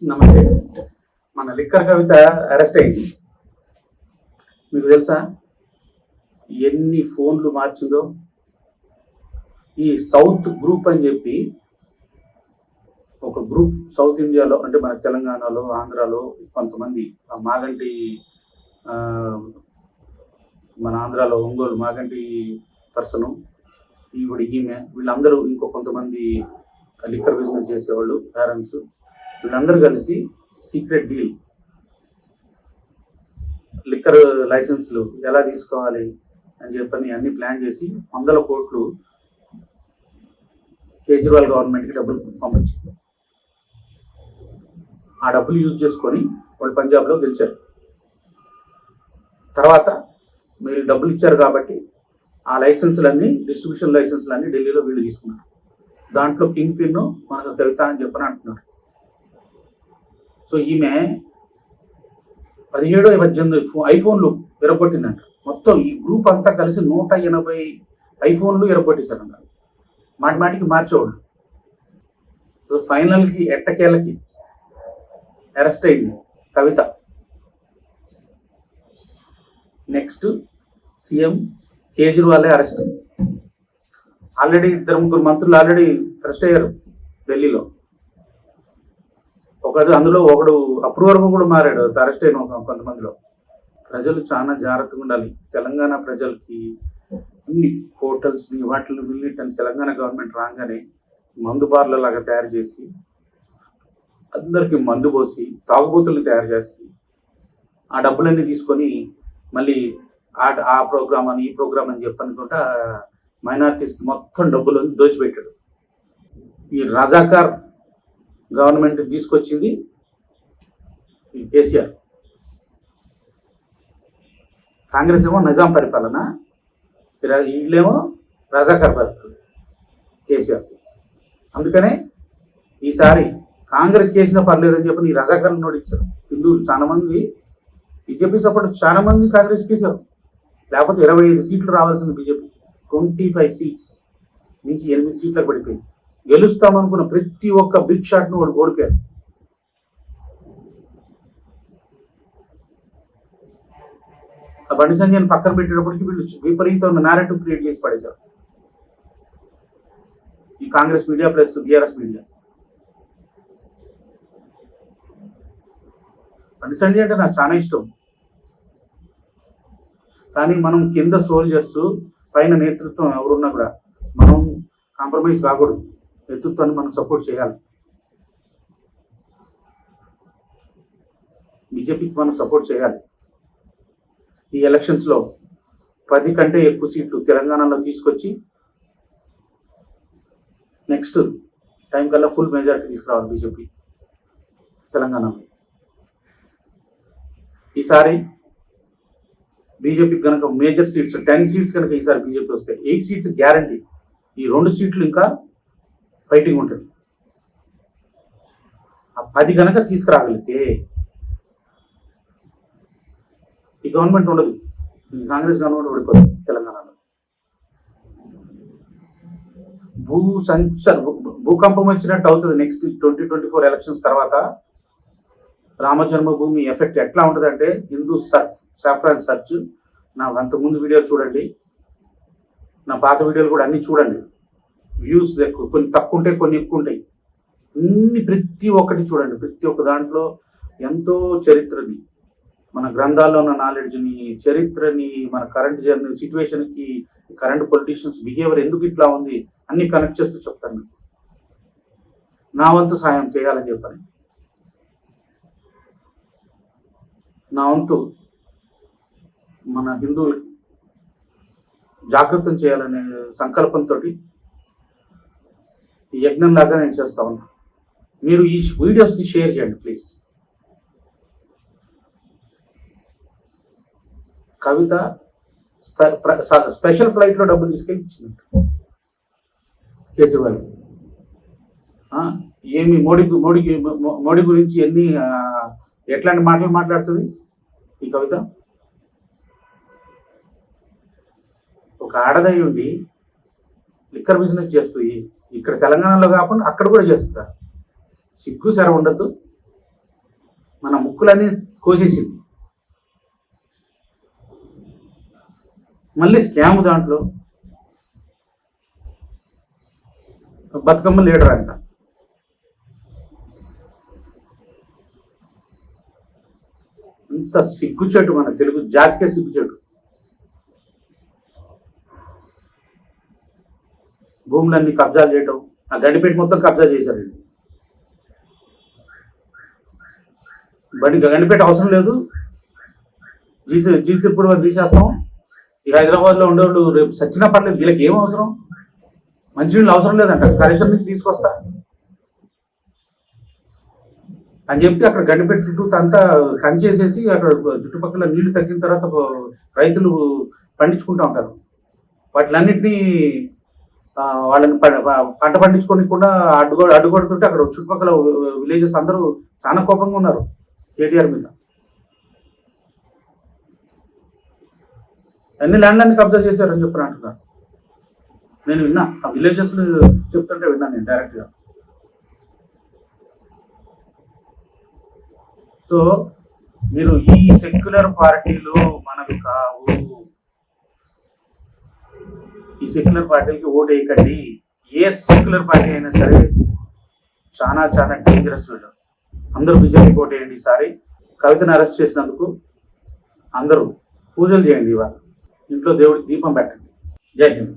నమస్తే. మన లిక్కర్ కవిత అరెస్ట్ అయింది. మీకు తెలుసా ఎన్ని ఫోన్లు మార్చిందో? ఈ సౌత్ గ్రూప్ అని చెప్పి ఒక గ్రూప్ సౌత్ ఇండియాలో, అంటే మన తెలంగాణలో, ఆంధ్రాలో కొంతమంది మాగంటి, మన ఆంధ్రాలో ఒంగోలు మాగంటి పర్సను, ఈమె, వీళ్ళందరూ ఇంకో కొంతమంది లిక్కర్ బిజినెస్ చేసేవాళ్ళు, పేరెంట్స్, వీళ్ళందరూ కలిసి సీక్రెట్ డీల్, లిక్కర్ లైసెన్స్లు ఎలా తీసుకోవాలి అని చెప్పని అన్ని ప్లాన్ చేసి 100 కోట్లు కేజ్రీవాల్ గవర్నమెంట్కి డబ్బులు పంపించింది. ఆ డబ్బులు యూజ్ చేసుకొని వాళ్ళు పంజాబ్లో గెలిచారు. తర్వాత వీళ్ళు డబ్బులు ఇచ్చారు కాబట్టి ఆ లైసెన్సులన్నీ, డిస్ట్రిబ్యూషన్ లైసెన్సులన్నీ ఢిల్లీలో వీళ్ళు తీసుకున్నారు. దాంట్లో కింగ్ పిన్ మనకు కవిత అని చెప్పని అంటున్నారు. సో ఈమె 17-18 ఐఫోన్లు ఎరగొట్టిందంట. మొత్తం ఈ గ్రూప్ అంతా కలిసి 180 ఐఫోన్లు ఎరగొట్టేశారంట. మాటికి మార్చేవాళ్ళు. సో ఫైనల్కి ఎట్టకేలకి అరెస్ట్ అయింది కవిత. నెక్స్ట్ సీఎం కేజ్రీవాలే అరెస్ట్. ఆల్రెడీ 2-3 మంత్రులు ఆల్రెడీ అరెస్ట్ అయ్యారు ఢిల్లీలో. అందులో ఒకడు అప్రూవర్గా కూడా మారాడు అరెస్ట్ అయిన కొంతమందిలో. ప్రజలు చాలా జాగ్రత్తగా ఉండాలి. తెలంగాణ ప్రజలకి అన్ని హోటల్స్ని వాటిని వీళ్ళని తెలంగాణ గవర్నమెంట్ రాగానే మందు బార్ల లాగా తయారు చేసి అందరికీ మందు పోసి తాగుబోతుల్ని తయారు చేసి ఆ డబ్బులన్నీ తీసుకొని మళ్ళీ ఆ ప్రోగ్రామ్ అని ఈ ప్రోగ్రామ్ అని చెప్పనుకుంటా మైనారిటీస్కి మొత్తం డబ్బులను దోచిపెట్టాడు. ఈ రజాకార్ గవర్నమెంట్ తీసుకొచ్చింది ఈ కేసీఆర్. కాంగ్రెస్ ఏమో నిజాం పరిపాలన, వీళ్ళేమో రజాకార్ పరిపాలన కేసీఆర్. అందుకనే ఈసారి కాంగ్రెస్ కేసినా పర్లేదని చెప్పి ఈ రజాకార్లు నోటిచ్చారు. హిందువులు చాలామంది, బీజేపీ సపోర్ట్ చాలామంది కాంగ్రెస్ కేసారు. లేకపోతే 25 సీట్లు రావాల్సింది బీజేపీ. 25 సీట్స్ నుంచి 8 సీట్లకు పడిపోయింది. గెలుస్తామనుకున్న ప్రతి ఒక్క బిగ్ షాట్ను వాడు ఓడిపోయారు. ఆ బండి సంజయ్ని పక్కన పెట్టేటప్పటికి వీళ్ళు విపరీతమైన నారేటివ్ క్రియేట్ చేసి పడేశారు ఈ Congress media plus BRS media. Bandi Sanjay అంటే నాకు చాలా ఇష్టం, కానీ మనం కింద సోల్జర్స్, పైన నేతృత్వం ఎవరున్నా కూడా మనం కాంప్రమైజ్ కాకూడదు. నేతృత్వాన్ని మనం సపోర్ట్ చేయాలి. బీజేపీకి మనం సపోర్ట్ చేయాలి. ఈ ఎలక్షన్స్లో 10 కంటే ఎక్కువ సీట్లు తెలంగాణలో తీసుకొచ్చి నెక్స్ట్ టైం కల్లా ఫుల్ మెజారిటీ తీసుకురావాలి బీజేపీ తెలంగాణలో. ఈసారి బీజేపీకి కనుక మేజర్ సీట్స్ 10 సీట్స్ కనుక ఈసారి బీజేపీ వస్తే 8 సీట్స్ గ్యారంటీ. ఈ 2 సీట్లు ఇంకా ఫైటింగ్ ఉంటుంది. ఆ 10 కనుక తీసుకురాగలిగితే ఈ గవర్నమెంట్ ఉండదు, ఈ కాంగ్రెస్ గవర్నమెంట్ ఓడిపోతుంది తెలంగాణలో. భూకంపం వచ్చినట్టు అవుతుంది నెక్స్ట్ 2024 ఎలక్షన్స్ తర్వాత. రామ జన్మభూమి ఎఫెక్ట్ ఎట్లా ఉంటుంది అంటే, హిందూ సాఫ్రాన్ సర్చ్, నా అంతకుముందు వీడియోలు చూడండి, నా పాత వీడియోలు కూడా అన్నీ చూడండి. వ్యూస్ కొన్ని తక్కువ ఉంటాయి, కొన్ని ఎక్కువ ఉంటాయి. ప్రతి ఒక్కటి చూడండి. ప్రతి ఒక్క దాంట్లో ఎంతో చరిత్రని, మన గ్రంథాల్లో ఉన్న నాలెడ్జ్ని, చరిత్రని, మన కరెంట్ జర్నీ సిచ్యువేషన్కి, కరెంట్ పొలిటీషియన్స్ బిహేవియర్ ఎందుకు ఇట్లా ఉంది అన్నీ కనెక్ట్ చేస్తూ చెప్తాను. నా వంతు సాయం చేయాలని చెప్పని, నా వంతు మన హిందువులకి జాగృతం చేయాలనే సంకల్పంతో ఈ యజ్ఞం లాగా నేను చేస్తా ఉన్నా. మీరు ఈ వీడియోస్ని షేర్ చేయండి ప్లీజ్. కవిత స్పెషల్ ఫ్లైట్లో డబ్బులు తీసుకెళ్ళి ఇచ్చినట్టు కేజ్రీవాల్కి. ఏమి మోడీ గురించి ఎట్లాంటి మాటలు మాట్లాడుతుంది ఈ కవిత? ఒక ఆడదై ఉండి లిక్కర్ బిజినెస్ చేస్తుంది. ఇక్కడ తెలంగాణలో కాకుండా అక్కడ కూడా చేస్తుందా? సిగ్గు సర ఉండద్దు. మన ముక్కులన్నీ కోసేసింది. మళ్ళీ స్కామ్ దాంట్లో బతుకమ్మ లీడర్ అంట. ఇంత సిగ్గుచేటు, మన తెలుగు జాతికే సిగ్గుచేటు. భూములన్నీ కబ్జాలు చేయటం, ఆ గండిపేట మొత్తం కబ్జా చేశారు. గండిపేట అవసరం లేదు, జీతు ఇప్పుడు తీసేస్తాం. ఈ హైదరాబాద్లో ఉండేవాళ్ళు రేపు సచ్చినా పర్లేదు, వీళ్ళకి ఏం అవసరం, మంచినీళ్ళు అవసరం లేదంట, కరీశ్వరం నుంచి తీసుకొస్తా అని చెప్పి అక్కడ గండిపేట చుట్టూ అంతా కంచేసేసి అక్కడ చుట్టుపక్కల నీళ్లు తగ్గిన తర్వాత రైతులు పండించుకుంటూ ఉంటారు. వాటిలన్నింటినీ వాళ్ళని పంట పండించుకోకుండా అడ్డుకొడుతుంటే అక్కడ చుట్టుపక్కల విలేజెస్ అందరూ చాలా కోపంగా ఉన్నారు కేటీఆర్ మీద. అన్ని ల్యాండ్లన్నీ కబ్జా చేశారని చెప్పి అంటున్నారు. నేను విన్నా, ఆ విలేజెస్ చెప్తుంటే విన్నాను నేను డైరెక్ట్గా. సో మీరు ఈ సెక్యులర్ పార్టీలు మనవి కావు, ఈ సెక్యులర్ పార్టీలకి ఓటు వేయకండి. ఏ సెక్యులర్ పార్టీ అయినా సరే చాలా చాలా డేంజరస్ వీళ్ళు. అందరూ బీజేపీకి ఓటు వేయండి. ఈసారి కవితను అరెస్ట్ చేసినందుకు అందరూ పూజలు చేయండి. ఇవాళ ఇంట్లో దేవుడికి దీపం పెట్టండి. జై హింద్.